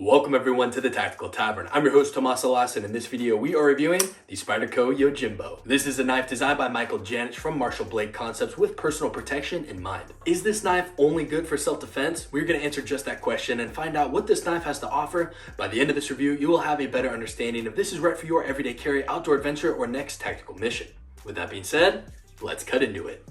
Welcome everyone to the Tactical Tavern. I'm your host Tomas Alas, and in this video we are reviewing the Spyderco Yojimbo. This is a knife designed by Michael Janich from Martial Blade Concepts with personal protection in mind. Is this knife only good for self-defense? We're going to answer just that question and find out what this knife has to offer. By the end of this review, you will have a better understanding if this is right for your everyday carry, outdoor adventure, or next tactical mission. With that being said, let's cut into it.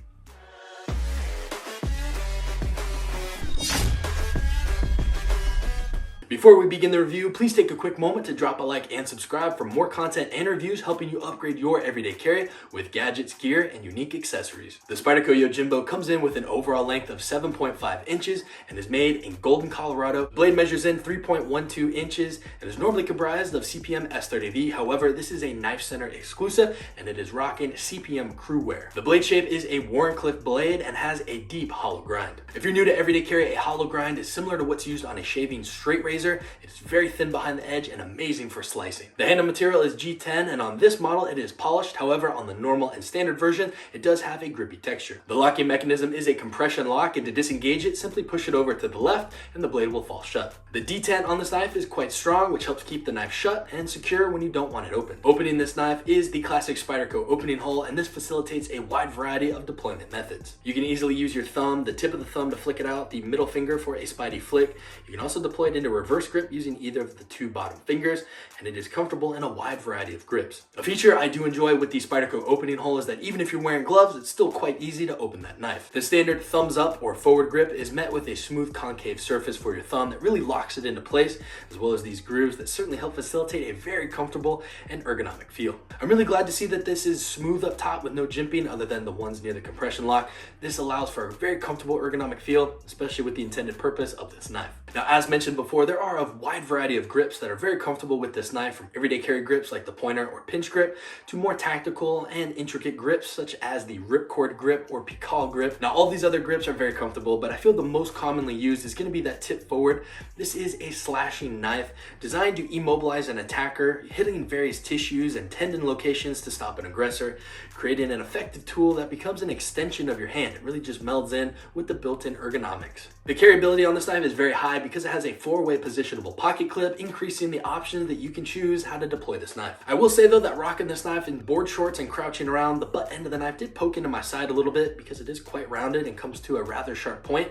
Before we begin the review, please take a quick moment to drop a like and subscribe for more content and reviews helping you upgrade your everyday carry with gadgets, gear, and unique accessories. The Spyderco Yojimbo comes in with an overall length of 7.5 inches and is made in Golden, Colorado. The blade measures in 3.12 inches and is normally comprised of CPM S30V. However, this is a Knife Center exclusive and it is rocking CPM Cru-Wear. The blade shape is a Warncliffe blade and has a deep hollow grind. If you're new to everyday carry, a hollow grind is similar to what's used on a shaving straight razor. It's very thin behind the edge and amazing for slicing. The handle material is G10 and on this model it is polished. However, on the normal and standard version, it does have a grippy texture. The locking mechanism is a compression lock, and to disengage it, simply push it over to the left and the blade will fall shut. The detent on this knife is quite strong, which helps keep the knife shut and secure when you don't want it open. Opening this knife is the classic Spyderco opening hole, and this facilitates a wide variety of deployment methods. You can easily use your thumb, the tip of the thumb to flick it out, the middle finger for a Spidey flick. You can also deploy it into reverse grip using either of the two bottom fingers, and it is comfortable in a wide variety of grips. A feature I do enjoy with the Spyderco opening hole is that even if you're wearing gloves, it's still quite easy to open that knife. The standard thumbs up or forward grip is met with a smooth concave surface for your thumb that really locks it into place, as well as these grooves that certainly help facilitate a very comfortable and ergonomic feel. I'm really glad to see that this is smooth up top with no jimping other than the ones near the compression lock. This allows for a very comfortable ergonomic feel, especially with the intended purpose of this knife. Now, as mentioned before, there are a wide variety of grips that are very comfortable with this knife, from everyday carry grips like the pointer or pinch grip to more tactical and intricate grips such as the ripcord grip or Pical grip. Now, all these other grips are very comfortable, but I feel the most commonly used is going to be that tip forward. This is a slashing knife designed to immobilize an attacker, hitting various tissues and tendon locations to stop an aggressor, creating an effective tool that becomes an extension of your hand. It really just melds in with the built-in ergonomics. The carryability on this knife is very high because it has a 4-way positionable pocket clip, increasing the options that you can choose how to deploy this knife. I will say though that rocking this knife in board shorts and crouching around, the butt end of the knife did poke into my side a little bit because it is quite rounded and comes to a rather sharp point.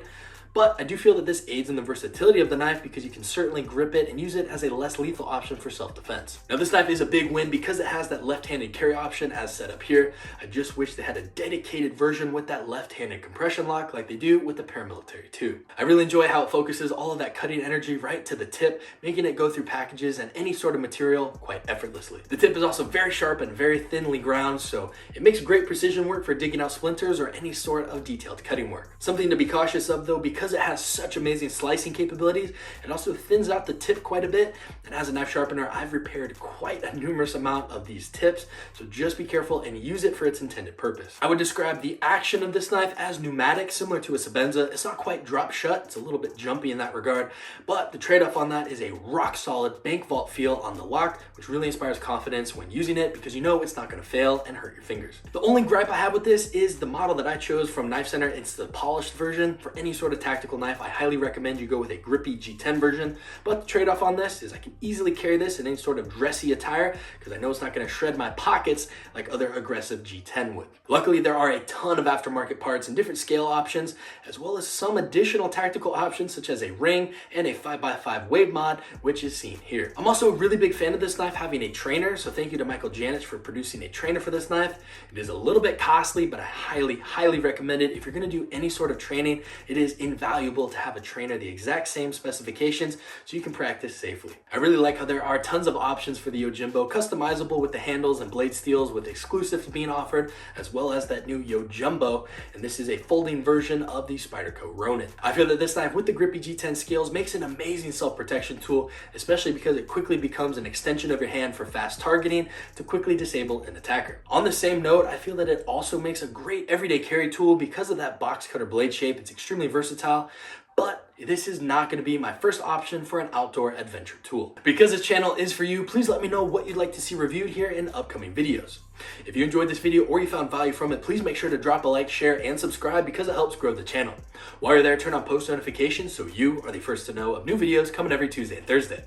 But I do feel that this aids in the versatility of the knife because you can certainly grip it and use it as a less lethal option for self-defense. Now, this knife is a big win because it has that left-handed carry option as set up here. I just wish they had a dedicated version with that left-handed compression lock like they do with the paramilitary 2. I really enjoy how it focuses all of that cutting energy right to the tip, making it go through packages and any sort of material quite effortlessly. The tip is also very sharp and very thinly ground, so it makes great precision work for digging out splinters or any sort of detailed cutting work. Something to be cautious of though, because it has such amazing slicing capabilities, it also thins out the tip quite a bit, and as a knife sharpener I've repaired quite a numerous amount of these tips, so just be careful and use it for its intended purpose. I would describe the action of this knife as pneumatic, similar to a Sebenza. It's not quite drop shut, it's a little bit jumpy in that regard, but the trade-off on that is a rock solid bank vault feel on the lock, which really inspires confidence when using it because you know it's not going to fail and hurt your fingers. The only gripe I have with this is the model that I chose from Knife Center. It's the polished version. For any sort of tactical knife, I highly recommend you go with a grippy G10 version, but the trade-off on this is I can easily carry this in any sort of dressy attire because I know it's not going to shred my pockets like other aggressive G10 would. Luckily, there are a ton of aftermarket parts and different scale options, as well as some additional tactical options such as a ring and a 5x5 wave mod, which is seen here. I'm also a really big fan of this knife having a trainer, so thank you to Michael Janich for producing a trainer for this knife. It is a little bit costly, but I highly recommend it. If you're going to do any sort of training, it is invaluable to have a trainer the exact same specifications so you can practice safely. I really like how there are tons of options for the Yojimbo, customizable with the handles and blade steels with exclusives being offered, as well as that new Yojimbo, and this is a folding version of the Spyderco Ronin. I feel that this knife with the grippy G10 scales makes an amazing self-protection tool, especially because it quickly becomes an extension of your hand for fast targeting to quickly disable an attacker. On the same note, I feel that it also makes a great everyday carry tool because of that box cutter blade shape. It's extremely versatile, but this is not going to be my first option for an outdoor adventure tool. Because this channel is for you, please let me know what you'd like to see reviewed here in upcoming videos. If you enjoyed this video or you found value from it, please make sure to drop a like, share, and subscribe because it helps grow the channel. While you're there, turn on post notifications so you are the first to know of new videos coming every Tuesday and Thursday.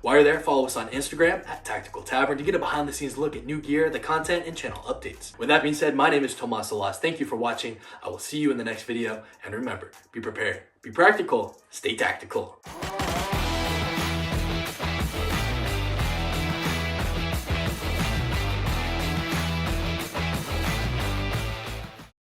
While you're there, follow us on Instagram at Tactical Tavern to get a behind the scenes look at new gear, the content, and channel updates. With that being said, my name is Tomas Alas. Thank you for watching. I will see you in the next video. And remember, be prepared, be practical, stay tactical.